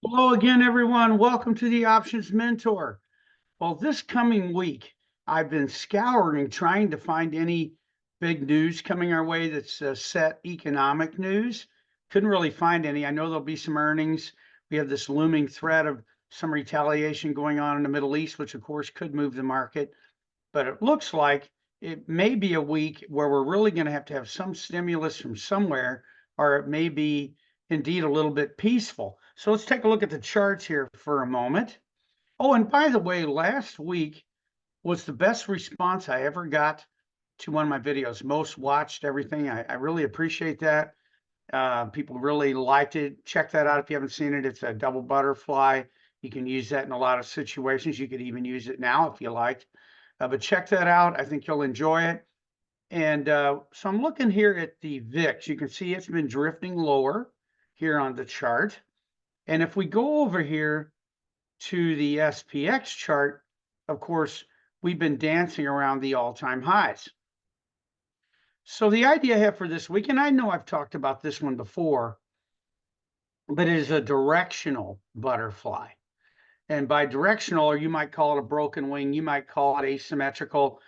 Hello again, everyone. Welcome to the Options Mentor. Well, this coming week, I've been scouring, trying to find any big news coming our way that's set economic news. Couldn't really find any. I know there'll be some earnings. We have this looming threat of some retaliation going on in the Middle East, which of course could move the market. But it looks like it may be a week where we're really going to have some stimulus from somewhere, or it may be indeed a little bit peaceful. So let's take a look at the charts here for a moment. Oh, and by the way, last week was the best response I ever got to one of my videos. Most watched everything. I really appreciate that. People really liked it. Check that out if you haven't seen it. It's a double butterfly. You can use that in a lot of situations. You could even use it now if you liked. But check that out. I think you'll enjoy it. And so I'm looking here at the VIX. You can see it's been drifting lower here on the chart. And if we go over here to the SPX chart, of course, we've been dancing around the all-time highs. So the idea I have for this week, and I know I've talked about this one before, but it is a directional butterfly. And by directional, or you might call it a broken wing, you might call it asymmetrical,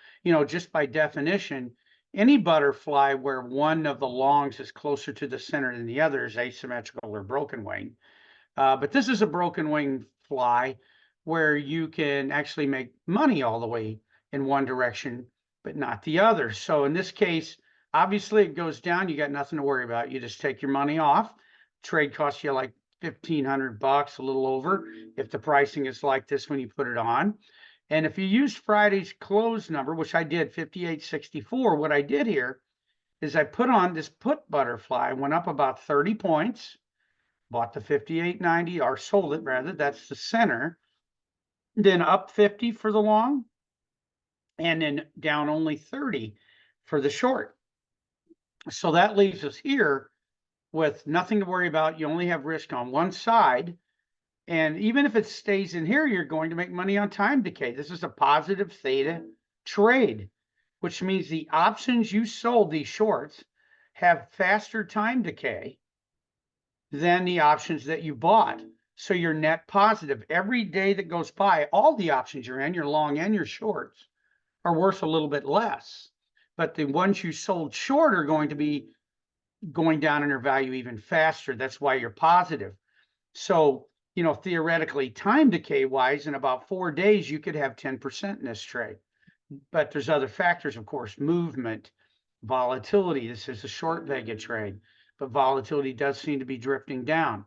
just by definition, any butterfly where one of the longs is closer to the center than the other is asymmetrical or broken wing. But this is a broken wing fly where you can actually make money all the way in one direction, but not the other. So in this case, obviously it goes down. You got nothing to worry about. You just take your money off. Trade costs you like $1,500, a little over, if the pricing is like this when you put it on. And if you use Friday's close number, which I did, 58.64, what I did here is I put on this put butterfly, went up about 30 points, bought the 58.90, or sold it rather, that's the center, then up 50 for the long, and then down only 30 for the short. So that leaves us here with nothing to worry about. You only have risk on one side. And even if it stays in here, you're going to make money on time decay. This is a positive theta trade, which means the options you sold, these shorts, have faster time decay than the options that you bought. So you're net positive. Every day that goes by, all the options you're in, your long and your shorts, are worth a little bit less. But the ones you sold short are going to be going down in their value even faster. That's why you're positive. So, theoretically, time decay wise, in about 4 days, you could have 10% in this trade. But there's other factors, of course, movement, volatility. This is a short Vega trade, but volatility does seem to be drifting down.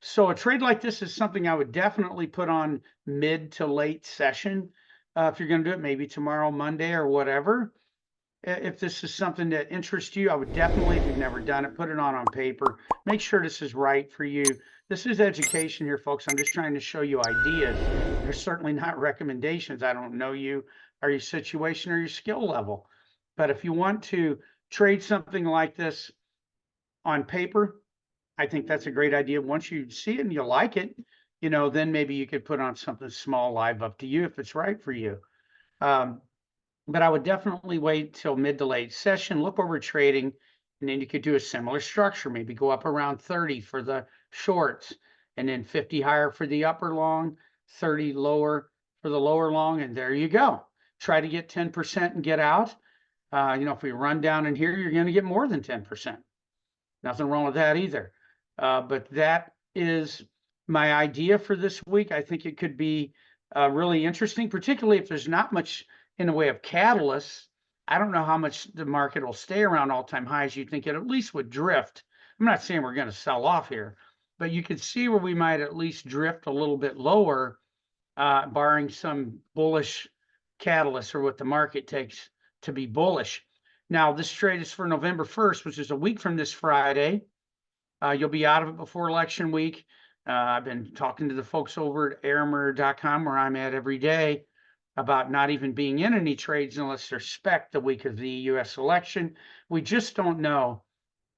So a trade like this is something I would definitely put on mid to late session. If you're going to do it, maybe tomorrow, Monday, or whatever. If this is something that interests you, I would definitely, if you've never done it, put it on paper. Make sure this is right for you. This is education here, folks. I'm just trying to show you ideas. They're certainly not recommendations. I don't know you or your situation or your skill level. But if you want to trade something like this on paper, I think that's a great idea. Once you see it and you like it, then maybe you could put on something small live, up to you if it's right for you. But I would definitely wait till mid to late session, look over trading, and then you could do a similar structure, maybe go up around 30 for the shorts, and then 50 higher for the upper long, 30 lower for the lower long, and there you go. Try to get 10% and get out. If we run down in here, you're going to get more than 10%. Nothing wrong with that either. But that is my idea for this week. I think it could be really interesting, particularly if there's not much in the way of catalysts. I don't know how much the market will stay around all-time highs. You'd think it at least would drift. I'm not saying we're going to sell off here, but you could see where we might at least drift a little bit lower, barring some bullish catalyst or what the market takes to be bullish. Now, this trade is for November 1st, which is a week from this Friday. You'll be out of it before election week. I've been talking to the folks over at arimer.com, where I'm at every day, about not even being in any trades unless they're spec the week of the U.S. election. We just don't know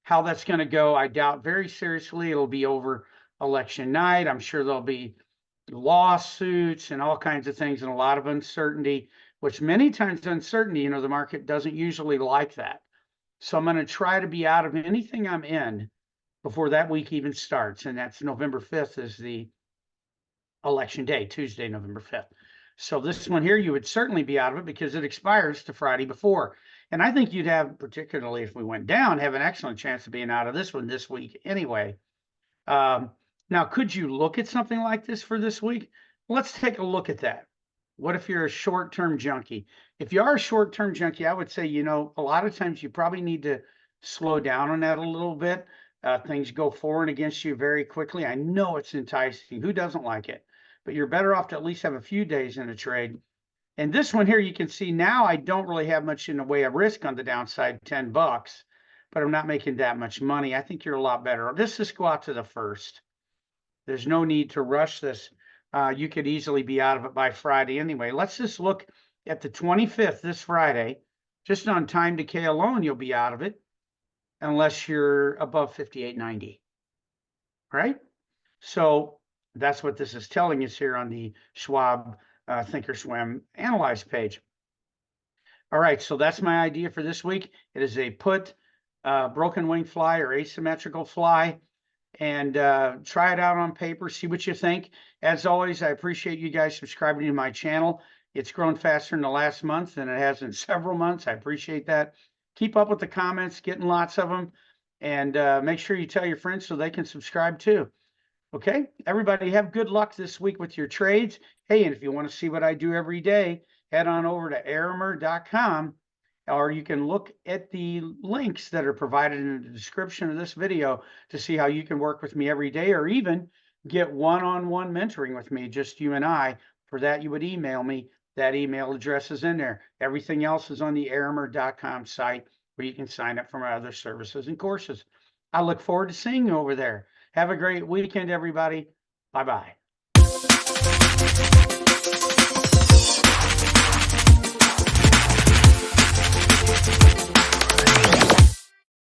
how that's going to go. I doubt very seriously it'll be over election night. I'm sure there'll be lawsuits and all kinds of things and a lot of uncertainty, which many times uncertainty, the market doesn't usually like that. So I'm going to try to be out of anything I'm in before that week even starts. And that's November 5th is the election day, Tuesday, November 5th. So this one here, you would certainly be out of it because it expires to Friday before. And I think you'd have, particularly if we went down, have an excellent chance of being out of this one this week anyway. Now, could you look at something like this for this week? Let's take a look at that. What if you're a short-term junkie? If you are a short-term junkie, I would say, you know, a lot of times you probably need to slow down on that a little bit. Things go forward against you very quickly. I know it's enticing. Who doesn't like it? But you're better off to at least have a few days in a trade. And this one here, you can see now I don't really have much in the way of risk on the downside, 10 bucks, but I'm not making that much money. I think you're a lot better. Let's just go out to the first. There's no need to rush this. You could easily be out of it by Friday anyway. Let's just look at the 25th, this Friday. Just on time decay alone, you'll be out of it unless you're above 58.90, right? So that's what this is telling us here on the Schwab Thinkorswim Analyze page. All right, so that's my idea for this week. It is a put broken wing fly or asymmetrical fly, and try it out on paper, see what you think. As always, I appreciate you guys subscribing to my channel. It's grown faster in the last month than it has in several months. I appreciate that. Keep up with the comments, getting lots of them, and make sure you tell your friends so they can subscribe too. Okay, everybody have good luck this week with your trades. Hey, and if you want to see what I do every day, head on over to arimer.com, or you can look at the links that are provided in the description of this video to see how you can work with me every day, or even get one-on-one mentoring with me, just you and I. For that, you would email me. That email address is in there. Everything else is on the arimer.com site where you can sign up for my other services and courses. I look forward to seeing you over there. Have a great weekend, everybody. Bye-bye.